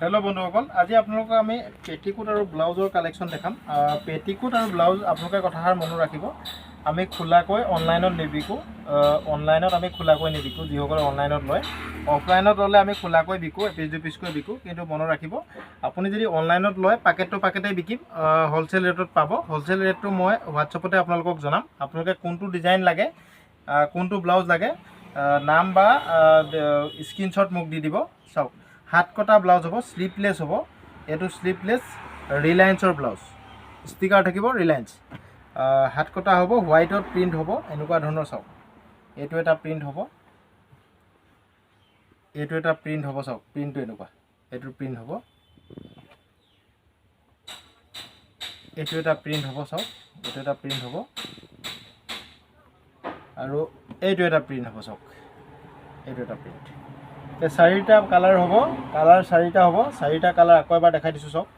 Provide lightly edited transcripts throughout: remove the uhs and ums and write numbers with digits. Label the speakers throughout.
Speaker 1: Hello बंधुসকল আজি আপোনালোকক আমি পেটিকোট আৰু ব্লাউজৰ কালেকশ্যন দেখাম। পেটিকোট আৰু ব্লাউজ আপোনালোকে কথাষাৰ মনত ৰাখিব, আমি খোলাকৈ অনলাইনত নিবিকো। অনলাইনত আমি খোলাকৈ নিবিকো, যিসকলে অনলাইনত লয়। অফলাইনত ল'লে আমি খোলাকৈ বিকো, এপিচ দুপিচকৈ বিকো। কিন্তু মনত ৰাখিব, আপুনি যদি অনলাইনত লয় পাকেট টু পাকেটেই বিকিম, হোলচেল ৰেটত পাব। হোলচেল ৰেটটো মই হোৱাটছআপতে আপোনালোকক জনাম। আপোনালোকে কোনটো ডিজাইন লাগে, কোনটো ব্লাউজ লাগে, নাম বা স্ক্ৰীনশ্বট মোক দি দিব। চাওক, হাত কটা ব্লাউজ হ'ব, স্লিভলেছ হ'ব। এইটো স্লিভলেছ ৰিলায়েন্সৰ ব্লাউজ, ষ্টিকাৰ থাকিব ৰিলায়েন্স। হাত কটা হ'ব, হোৱাইটত প্ৰিণ্ট হ'ব, এনেকুৱা ধৰণৰ। চাওক, এইটো এটা প্ৰিণ্ট হ'ব, এইটো এটা প্ৰিণ্ট হ'ব। চাওক, প্ৰিণ্টটো এনেকুৱা, এইটো প্ৰিণ্ট হ'ব, এইটো এটা প্ৰিণ্ট হ'ব। চাওক, এইটো এটা প্ৰিণ্ট হ'ব আৰু এইটো এটা প্ৰিণ্ট হ'ব। চাওক, এইটো এটা প্ৰিণ্ট। চাৰিটা কালাৰ হ'ব, কালাৰ চাৰিটা হ'ব। চাৰিটা কালাৰ আকৌ এবাৰ দেখাই দিছোঁ। চাওক,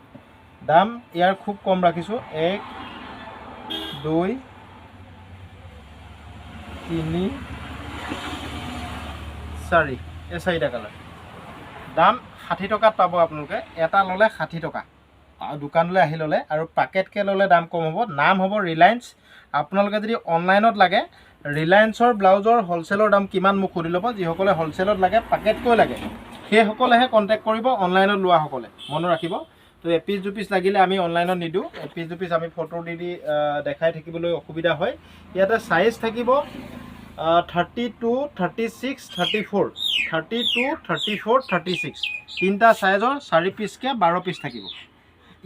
Speaker 1: দাম ইয়াৰ খুব কম ৰাখিছোঁ। 1 2 3 4, এই চাৰিটা কালাৰ। দাম 60 টকাত পাব আপোনালোকে। এটা ল'লে 60 টকা, দোকানলৈ আহি ল'লে। আৰু পাকেটকৈ ল'লে দাম কম হ'ব। নাম হ'ব ৰিলায়েন্স। আপোনালোকে যদি অনলাইনত লাগে, ৰিলায়েন্সৰ ব্লাউজৰ হ'লচেলৰ দাম কিমান মোক সুধি ল'ব। যিসকলে হ'লচেলত লাগে, পাকেটকৈ লাগে, সেইসকলেহে কণ্টেক্ট কৰিব, অনলাইনত লোৱাসকলে। মনত ৰাখিব। তো এপিচ দুপিচ লাগিলে আমি অনলাইনত নিদিওঁ। এপিচ দুপিচ আমি ফটো দি দেখাই থাকিবলৈ অসুবিধা হয়। ইয়াতে চাইজ থাকিব 32, 36, 34, 32, 34, 36। তিনিটা চাইজৰ 4 পিচকৈ 12 পিচ থাকিব।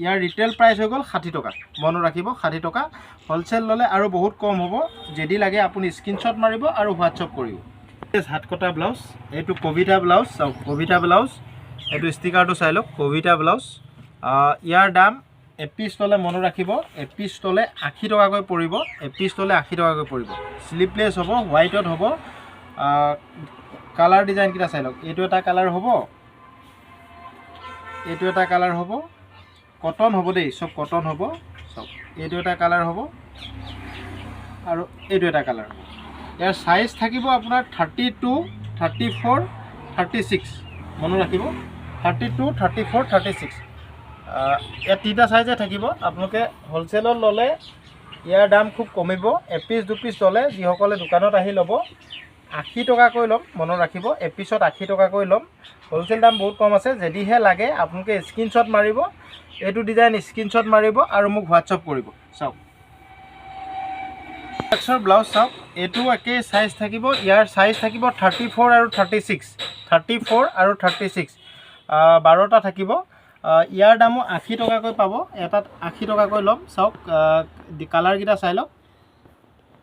Speaker 1: ইয়াৰ ৰিটেইল প্ৰাইচ হৈ গ'ল 60 টকা। মনত ৰাখিব, 60 টকা। হ'লচেল ল'লে আৰু বহুত কম হ'ব। যদি লাগে আপুনি স্ক্ৰীনশ্বট মাৰিব আৰু হোৱাটছআপ কৰিব। হাত কটা ব্লাউজ, এইটো কবিতা ব্লাউজ। চাওক, কবিতা ব্লাউজ, এইটো ষ্টিকাৰটো চাই লওক, কবিতা ব্লাউজ। ইয়াৰ দাম এপিচ ল'লে মনত ৰাখিব, এপিচ ল'লে 80 টকাকৈ পৰিব। এপিচ ল'লে 80 টকাকৈ পৰিব। শ্লিভলেছ হ'ব, হোৱাইটত হ'ব। কালাৰ ডিজাইনকেইটা চাই লওক। এইটো এটা কালাৰ হ'ব, এইটো এটা কালাৰ হ'ব। কটন হ'ব দেই, চব কটন হ'ব। চাওক, এইটো এটা কালাৰ হ'ব আৰু এইটো এটা কালাৰ হ'ব। ইয়াৰ চাইজ থাকিব আপোনাৰ 32, 34, 36। মনত ৰাখিব, 32, 34, 36। ইয়াত তিনিটা চাইজে থাকিব। আপোনালোকে হ'লচেলত ল'লে ইয়াৰ দাম খুব কমিব। এপিচ দুপিচ ল'লে, যিসকলে দোকানত আহি ল'ব, 80 টকাকৈ ল'ম। মনত ৰাখিব, এপিচত 80 টকাকৈ ল'ম। হ'লচেল দাম বহুত কম আছে। যদিহে লাগে আপোনালোকে স্ক্ৰীনশ্বট মাৰিব, এইটো ডিজাইন স্ক্ৰীনশ্বট মাৰিব আৰু মোক হোৱাটছআপ কৰিব। চাওক, ব্লাউজ চাওক, এইটো একেই চাইজ থাকিব। ইয়াৰ চাইজ থাকিব 34 আৰু 36, 34 আৰু 36, 12টা থাকিব। ইয়াৰ দামো 80 টকাকৈ পাব। এটাত 80 টকাকৈ ল'ম। চাওক, কালাৰকেইটা চাই লওক।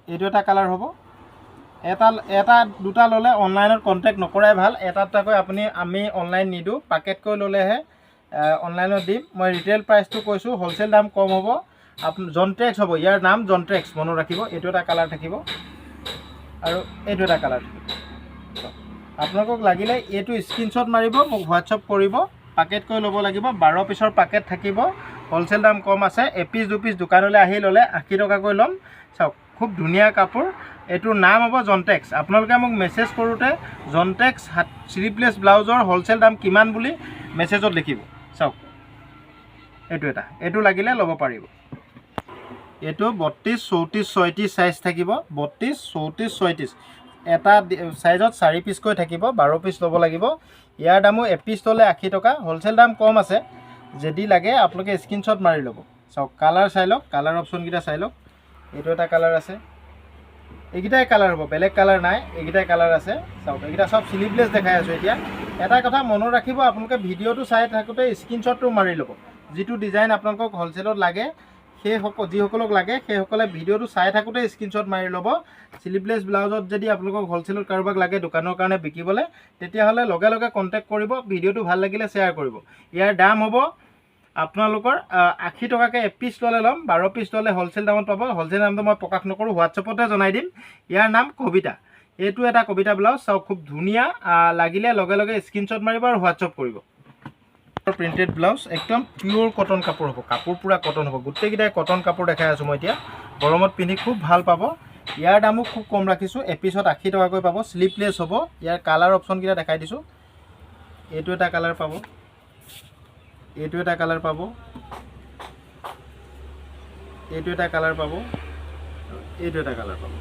Speaker 1: এইটো এটা কালাৰ হ'ব। এটা দুটা ল'লে অনলাইনত কণ্টেক্ট নকৰাই ভাল। এটা দুটাকৈ আমি অনলাইন নিদিওঁ, পাকেটকৈ ল'লেহে অনলাইনত দিম। মই ৰিটেইল প্ৰাইচটো কৈছোঁ, হ'লচেল দাম কম হ'ব। জনট্ৰেক্স হ'ব, ইয়াৰ নাম জনট্ৰেক্স। মনত ৰাখিব, এইটো এটা কালাৰ থাকিব আৰু এইটো এটা কালাৰ থাকিব। আপোনালোকক লাগিলে এইটো স্ক্ৰীনশ্বট মাৰিব, মোক হোৱাটছআপ কৰিব। পাকেটকৈ ল'ব লাগিব, 12 পিচৰ পাকেট থাকিব। হ'লচেল দাম কম আছে। এপিচ দুপিচ দোকানলৈ আহি ল'লে 80 টকাকৈ ল'ম। চাওক, খুব ধুনীয়া কাপোৰ। এইটোৰ নাম হ'ব জনটেক্স। আপোনালোকে মোক মেছেজ কৰোঁতে জনটেক্স শ্লিভলেছ ব্লাউজৰ হ'লচেল দাম কিমান বুলি মেছেজত লিখিব। চাওক, এইটো লাগিলে ল'ব পাৰিব। এইটো 32, 34, 36 চাইজ থাকিব। 32, 34, 36 এটা চাইজত 4 পিচকৈ থাকিব। 12 পিচ ল'ব লাগিব। ইয়াৰ দামো এপিচ ল'লে 80 টকা। হ'লচেল দাম কম আছে। যদি লাগে আপোনালোকে স্ক্ৰীনশ্বট মাৰি ল'ব। চাওক, কালাৰ চাই লওক, কালাৰ অপশ্যনকেইটা চাই লওক। এইটো এটা কালাৰ আছে, এইকেইটাই কালাৰ হ'ব, বেলেগ কালাৰ নাই। এইকেইটাই কালাৰ আছে। চাওক, এইকেইটা চব শ্লিভলেছ দেখাই আছোঁ এতিয়া। এটা কথা মনত ৰাখিব, আপোনালোকে ভিডিঅ'টো চাই থাকোঁতে স্ক্ৰীনশ্বটটো মাৰি ল'ব। যিটো ডিজাইন আপোনালোকক হ'লচেলত লাগে, যিসকলক লাগে সেইসকলে ভিডিঅ'টো চাই থাকোঁতে স্ক্ৰীনশ্বট মাৰি ল'ব। শ্লিভলেছ ব্লাউজত যদি আপোনালোকক হ'লচেলত কাৰোবাক লাগে দোকানৰ কাৰণে বিকিবলৈ, তেতিয়াহ'লে লগে লগে কণ্টেক্ট কৰিব। ভিডিঅ'টো ভাল লাগিলে শ্বেয়াৰ কৰিব। ইয়াৰ দাম হ'ব আপোনালোকৰ 80 টকাকৈ এপিচ ল'লে ল'ম, 12 পিচ ল'লে হ'লচেল দামত পাব। হ'লচেল দামটো মই প্ৰকাশ নকৰোঁ, হোৱাটছআপতে জনাই দিম। ইয়াৰ নাম কবিতা। এইটো এটা কবিতা ব্লাউজ। চাওক, খুব ধুনীয়া। লাগিলে লগে লগে স্ক্ৰীনশ্বট মাৰিব আৰু হোৱাটছআপ কৰিব। প্ৰিণ্টেড ব্লাউজ, একদম পিয়'ৰ কটন কাপোৰ হ'ব। কাপোৰ পূৰা কটন হ'ব। গোটেইকেইটাই কটন কাপোৰ দেখাই আছোঁ মই এতিয়া। গৰমত পিন্ধি খুব ভাল পাব। ইয়াৰ দামো খুব কম ৰাখিছোঁ, এপিচত 80 টকাকৈ পাব। শ্লিভলেছ হ'ব। ইয়াৰ কালাৰ অপশ্যনকেইটা দেখাই দিছোঁ। এইটো এটা কালাৰ পাব, এইটো এটা কালাৰ পাব, এইটো এটা কালাৰ পাব, এইটো এটা কালাৰ পাব।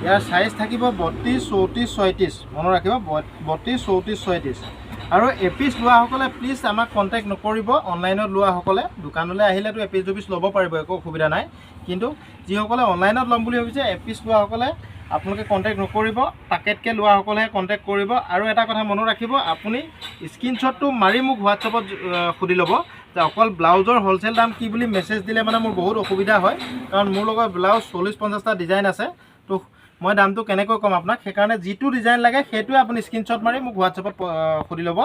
Speaker 1: ইয়াৰ সাইজ থাকিব 32, 34, 36, মনত ৰাখিব 32, 34, 36। আৰু এপিচ লোৱাসকলে প্লিজ আমাক কণ্টেক্ট নকৰিব। অনলাইনত লোৱাসকলে দোকানলৈ আহিলেতো এপিচ দুপিচ ল'ব পাৰিব, একো অসুবিধা নাই। কিন্তু যিসকলে অনলাইনত ল'ম বুলি ভাবিছে এপিচ লোৱাসকলে আপোনালোকে কণ্টেক্ট নকৰিব, পাকেটকৈ লোৱাসকলেহে কণ্টেক্ট কৰিব। আৰু এটা কথা মনত ৰাখিব, আপুনি স্ক্ৰীনশ্বটটো মাৰি মোক হোৱাটছআপত সুধি ল'ব যে অকল ব্লাউজৰ হ'লচেল দাম কি বুলি মেছেজ দিলে মানে মোৰ বহুত অসুবিধা হয়, কাৰণ মোৰ লগত ব্লাউজ 40-50টা ডিজাইন আছে। তো মই দামটো কেনেকৈ ক'ম আপোনাক, সেইকাৰণে যিটো ডিজাইন লাগে সেইটোৱে আপুনি স্ক্ৰীনশ্বট মাৰি মোক হোৱাটছআপত সুধি ল'ব।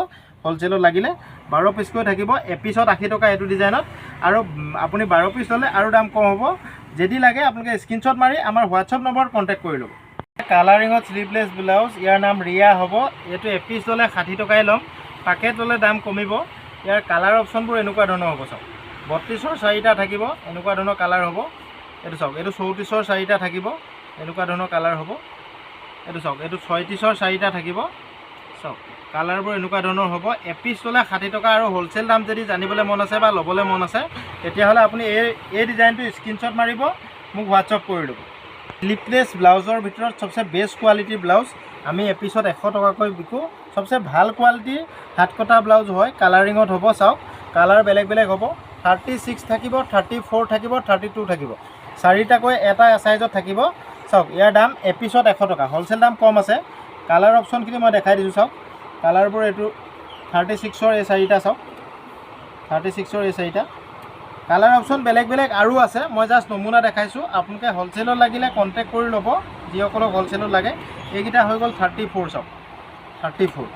Speaker 1: হ'লচেলত লাগিলে 12 পিচকৈ থাকিব, এপিচত 80 টকা এইটো ডিজাইনত। আৰু আপুনি 12 পিচ ল'লে আৰু দাম কম হ'ব। যদি লাগে আপোনালোকে স্ক্ৰীনশ্বট মাৰি আমাৰ হোৱাটছআপ নম্বৰত কণ্টেক্ট কৰি ল'ব। কালাৰিঙত শ্লিভলেছ ব্লাউজ, ইয়াৰ নাম ৰিয়া হ'ব। এইটো এপিচ ল'লে 60 টকাই ল'ম, পাকেট ল'লে দাম কমিব। ইয়াৰ কালাৰ অপশ্যনবোৰ এনেকুৱা ধৰণৰ হ'ব চাওক। 32ৰ 4টা থাকিব, এনেকুৱা ধৰণৰ কালাৰ হ'ব। এইটো চাওক, এইটো 34ৰ 4টা থাকিব, এনেকুৱা ধৰণৰ কালাৰ হ'ব। এইটো চাওক, এইটো 36ৰ 4টা থাকিব। চাওক কালাৰবোৰ এনেকুৱা ধৰণৰ হ'ব। এপিচ ল'লে 60 টকা। আৰু হ'লচেল দাম যদি জানিবলৈ মন আছে বা ল'বলৈ মন আছে তেতিয়াহ'লে আপুনি এই ডিজাইনটো স্ক্ৰীনশ্বট মাৰিব, মোক হোৱাটছআপ কৰি ল'ব। শ্লিভলেছ ব্লাউজৰ ভিতৰত চবচে বেষ্ট কোৱালিটিৰ ব্লাউজ আমি এপিচত 100 টকাকৈ বিকোঁ। চবচে ভাল কোৱালিটিৰ হাত কটা ব্লাউজ হয়, কালাৰিঙত হ'ব। চাওক কালাৰ বেলেগ বেলেগ হ'ব। 36 থাকিব, 34 থাকিব, 32 থাকিব, 4টাকৈ এটা চাইজত থাকিব। চাওক ইয়াৰ দাম এপিচত 100 টকা, হ'লচেল দাম কম আছে। কালাৰ অপশ্যনখিনি মই দেখাই দিছোঁ। চাওক কালাৰবোৰ এইটো 36ৰ এই 4টা, চাওক 36ৰ এই 4টা। কালাৰ অপশ্যন বেলেগ বেলেগ আৰু আছে, মই জাষ্ট নমুনা দেখাইছোঁ। আপোনালোকে হ'লচেলত লাগিলে কণ্টেক্ট কৰি ল'ব, যিসকলক হ'লচেলত লাগে। এইকেইটা হৈ গ'ল 34, চাওক 34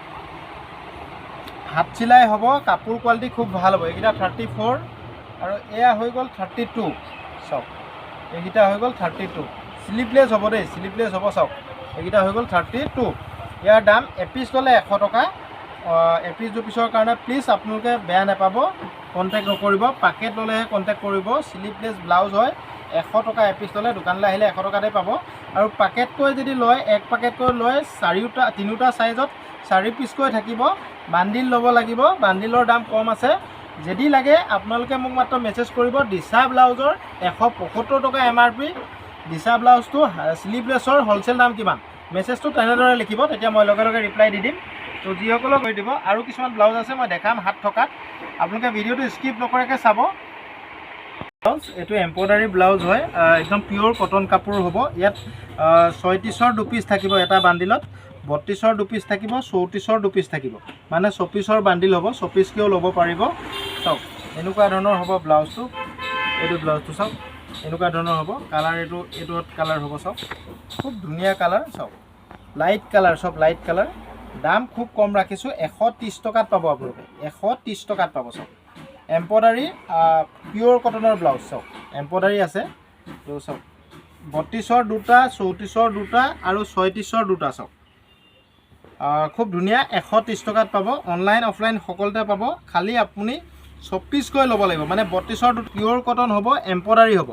Speaker 1: হাত চিলাই হ'ব, কাপোৰ কোৱালিটি খুব ভাল হ'ব। এইকেইটা 34 আৰু এয়া হৈ গ'ল 32, চাওক এইকেইটা হৈ গ'ল 32। শ্লিভলেছ হ'ব দেই, শ্লিভলেছ হ'ব। চাওক এইকেইটা হৈ গ'ল 32। ইয়াৰ দাম এপিচ ল'লে 100 টকা। এপিচ দুপিচৰ কাৰণে প্লিজ আপোনালোকে বেয়া নাপাব, কণ্টেক্ট নকৰিব, পাকেট ল'লেহে কণ্টেক্ট কৰিব। শ্লিভলেছ ব্লাউজ হয়, 100 টকা এপিচ ল'লে। দোকানলৈ আহিলে 100 টকাতে পাব। আৰু পাকেটকৈ যদি লয়, এক পাকেটকৈ লয় 3টা চাইজত 4 পিচকৈ থাকিব। বান্ডিল ল'ব লাগিব, বান্ডিলৰ দাম কম আছে। যদি লাগে আপোনালোকে মোক মাত্ৰ মেছেজ কৰিব। দিশা ব্লাউজৰ 175 টকা MRP। দিশা ব্লাউজটো শ্লিভলেছৰ হ'লচেল দাম কিমান, মেছেজটো তেনেদৰে লিখিব, তেতিয়া মই লগে লগে ৰিপ্লাই দি দিম। তো যিসকলক কৰি দিব। আৰু কিছুমান ব্লাউজ আছে মই দেখাম হাত থকাত, আপোনালোকে ভিডিঅ'টো স্কিপ নকৰাকৈ চাব। ব্লাউজ এইটো এম্ব্ৰইডাৰী ব্লাউজ হয়, একদম পিয়'ৰ কটন কাপোৰ হ'ব। ইয়াত 36ৰ 2 পিচ থাকিব এটা বান্ডিলত, 32ৰ 2 পিচ থাকিব, 34ৰ 2 পিচ থাকিব, মানে 6 পিচৰ বান্ডিল হ'ব। 6 পিচকৈও ল'ব পাৰিব। চাওক এনেকুৱা ধৰণৰ হ'ব ব্লাউজটো। এইটো ব্লাউজটো চাওক এনেকুৱা ধৰণৰ হ'ব। কালাৰ এইটো কালাৰ হ'ব। চাওক খুব ধুনীয়া কালাৰ। চাওক লাইট কালাৰ, চব লাইট কালাৰ। দাম খুব কম ৰাখিছোঁ, 130 টকাত পাব আপোনালোকে, 130 টকাত পাব। চাওক এম্ব্ৰইডাৰী পিয়'ৰ কটনৰ ব্লাউজ। চাওক এম্ব্ৰইডাৰী আছে। তো চাওক 32ৰ 2টা, 34ৰ 2টা আৰু 36ৰ 2টা। চাওক খুব ধুনীয়া, 130 টকাত পাব। অনলাইন অফলাইন সকলোতে পাব। খালি আপুনি 6 পিচকৈ ল'ব লাগিব, মানে 32ৰ পিয়'ৰ কটন হ'ব, এম্ব্ৰইডাৰী হ'ব।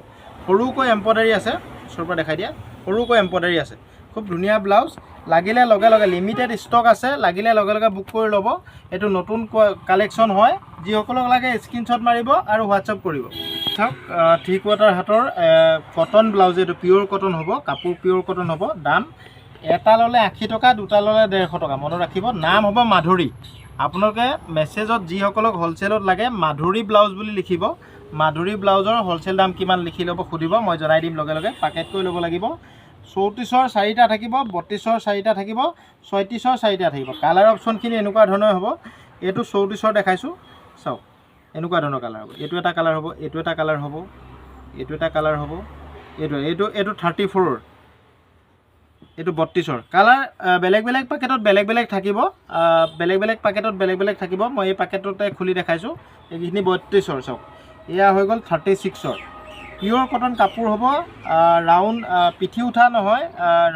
Speaker 1: সৰুকৈ এম্ব্ৰইডাৰী আছে, ওচৰৰ পৰা দেখাই দিয়া, সৰুকৈ এম্ব্ৰইডাৰী আছে। খুব ধুনীয়া ব্লাউজ। লাগিলে লগে লগে লিমিটেড ষ্টক আছে, লাগিলে লগে লগে বুক কৰি ল'ব। এইটো নতুন কালেকশ্যন হয়। যিসকলক লাগে স্ক্ৰীনশ্বট মাৰিব আৰু হোৱাটছআপ কৰিব। চাওক 3/4 হাতৰ কটন ব্লাউজ, এইটো পিয়'ৰ কটন হ'ব, কাপোৰ পিয়'ৰ কটন হ'ব। দাম এটা ল'লে 80 টকা, দুটা ল'লে 150 টকা। মনত ৰাখিব, নাম হ'ব মাধুৰী। আপোনালোকে মেছেজত যিসকলক হ'লচেলত লাগে মাধুৰী ব্লাউজ বুলি লিখিব। মাধুৰী ব্লাউজৰ হ'লচেল দাম কিমান লিখি ল'ব সুধিব, মই জনাই দিম লগে লগে। পাকেটকৈ ল'ব লাগিব। 34ৰ 4টা থাকিব, 32ৰ 4টা থাকিব, 36ৰ 4টা থাকিব। কালাৰ অপশ্যনখিনি এনেকুৱা ধৰণৰ হ'ব। এইটো 34ৰ দেখাইছোঁ। চাওক এনেকুৱা ধৰণৰ কালাৰ হ'ব। এইটো এটা কালাৰ হ'ব, এইটো এটা কালাৰ হ'ব, এইটো এটা কালাৰ হ'ব, এইটো 34ৰ, এইটো 32ৰ। কালাৰ বেলেগ বেলেগ পাকেটত বেলেগ বেলেগ থাকিব, বেলেগ বেলেগ পাকেটত বেলেগ বেলেগ থাকিব। মই এই পাকেটতে খুলি দেখাইছোঁ। এইখিনি 32ৰ। চাওক এয়া হৈ গ'ল 36ৰ। পিয়'ৰ কটন কাপোৰ হ'ব, ৰাউণ্ড, পিঠি উঠা নহয়,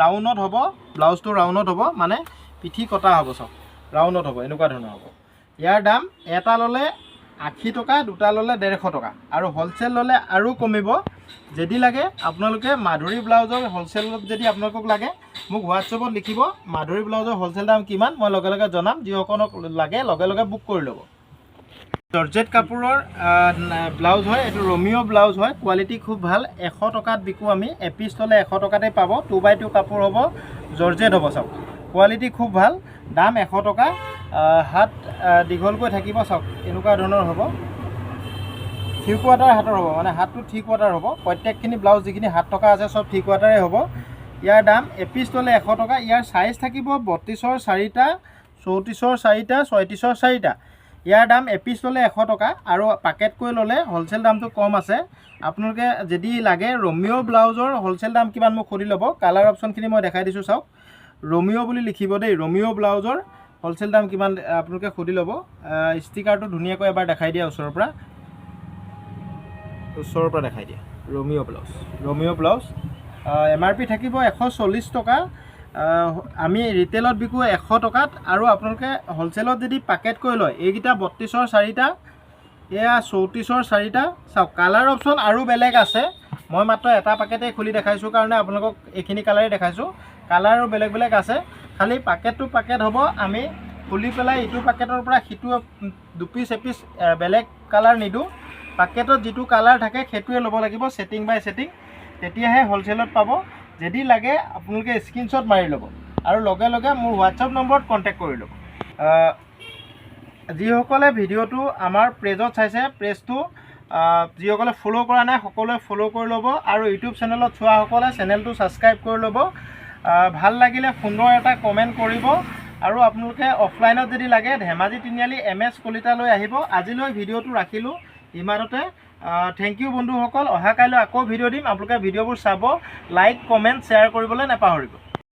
Speaker 1: ৰাউণ্ডত হ'ব। ব্লাউজটো ৰাউণ্ডত হ'ব, মানে পিঠি কটা হ'ব। চাওক ৰাউণ্ডত হ'ব, এনেকুৱা ধৰণৰ হ'ব। ইয়াৰ দাম এটা ল'লে 80 টকা, দুটা ল'লে 150 টকা। আৰু হ'লচেল ল'লে আৰু কমিব। যদি লাগে আপোনালোকে মাধুৰী ব্লাউজৰ হ'লচেলত যদি আপোনালোকক লাগে মোক হোৱাটছআপত লিখিব, মাধুৰী ব্লাউজৰ হ'লচেল দাম কিমান, মই লগে লগে জনাম। যিসকলক লাগে লগে লগে বুক কৰি ল'ব। জৰ্জেট কাপোৰৰ ব্লাউজ হয়, এইটো ৰমিঅ' ব্লাউজ হয়, কোৱালিটি খুব ভাল। 100 টকাত বিকোঁ আমি, এপিচ ল'লে 100 টকাতে পাব। 2x2 কাপোৰ হ'ব, জৰ্জেট হ'ব। চাওক কোৱালিটি খুব ভাল, দাম 100 টকা। হাত দীঘলকৈ থাকিব, চাওক এনেকুৱা ধৰণৰ হ'ব। 3 কোৱাৰ্টাৰ হাতৰ হ'ব, মানে হাতটো 3 কোৱাৰ্টাৰ হ'ব। প্ৰত্যেকখিনি ব্লাউজ যিখিনি হাত থকা আছে চব 3 কোৱাৰ্টাৰে হ'ব। ইয়াৰ দাম এপিচ ল'লে 100 টকা। ইয়াৰ চাইজ থাকিব 32ৰ 4টা, 34ৰ 4টা, 36ৰ 4টা। ইয়াৰ দাম এপিচ ল'লে 100 টকা, আৰু পাকেটকৈ ল'লে হ'লচেল দামটো কম আছে। আপোনালোকে যদি লাগে ৰমিঅ' ব্লাউজৰ হ'লচেল দাম কিমান মোক সুধি ল'ব। কালাৰ অপশ্যনখিনি মই দেখাই দিছোঁ, চাওক ৰমিঅ' বুলি লিখিব দেই। ৰমিঅ' ব্লাউজৰ হ'লচেল দাম কিমান আপোনালোকে সুধি ল'ব। ষ্টিকাৰটো ধুনীয়াকৈ এবাৰ দেখাই দিয়া ওচৰৰ পৰা দেখাই দিয়া। ৰমিঅ' ব্লাউজ MRP থাকিব 140 টকা। আমি ৰিটেইলত বিকোঁ 100 টকাত, আৰু আপোনালোকে হ'লচেলত যদি পেকেটকৈ লয়, এইকেইটা 32ৰ 4টা, এয়া 34ৰ 4টা। চাওক কালাৰ অপশ্যন আৰু বেলেগ আছে, মই মাত্ৰ এটা পেকেটেই খুলি দেখাইছোঁ কাৰণে আপোনালোকক এইখিনি কালাৰেই দেখাইছোঁ। কালাৰ আৰু বেলেগ বেলেগ আছে, খালি পেকেট টু পেকেট হ'ব। আমি খুলি পেলাই ইটো পেকেটৰ পৰা সিটো 2 পিচ এপিচ বেলেগ কালাৰ নিদিওঁ। পেকেটত যিটো কালাৰ থাকে সেইটোৱে ল'ব লাগিব, ছেটিং বাই ছেটিং, তেতিয়াহে হ'লচেলত পাব। যদি লাগে আপোনালোকে স্ক্ৰীনশ্বট মাৰি ল'ব, আৰু লগে লগে মোৰ হোৱাটছআপ নম্বৰত কণ্টেক্ট কৰি ল'ব। যিসকলে ভিডিঅ'টো আমাৰ পেজত চাইছে, পেজটো যিসকলে ফ'ল' কৰা নাই সকলোৱে ফ'ল' কৰি ল'ব, আৰু ইউটিউব চেনেলত চোৱাসকলে চেনেলটো ছাবস্ক্ৰাইব কৰি ল'ব। ভাল লাগিলে সুন্দৰ এটা কমেণ্ট কৰিব, আৰু আপোনালোকে অফলাইনত যদি লাগে ধেমাজি তিনিআলি MS কলিতালৈ আহিব। আজিলৈ ভিডিঅ'টো ৰাখিলোঁ ইমানতে। থেংক ইউ বন্ধুসকল। অহা কাইলৈ আকৌ ভিডিঅ' দিম, আপোনালোকে ভিডিঅ'বোৰ চাব, লাইক কমেণ্ট শ্বেয়াৰ কৰিবলৈ নাপাহৰিব।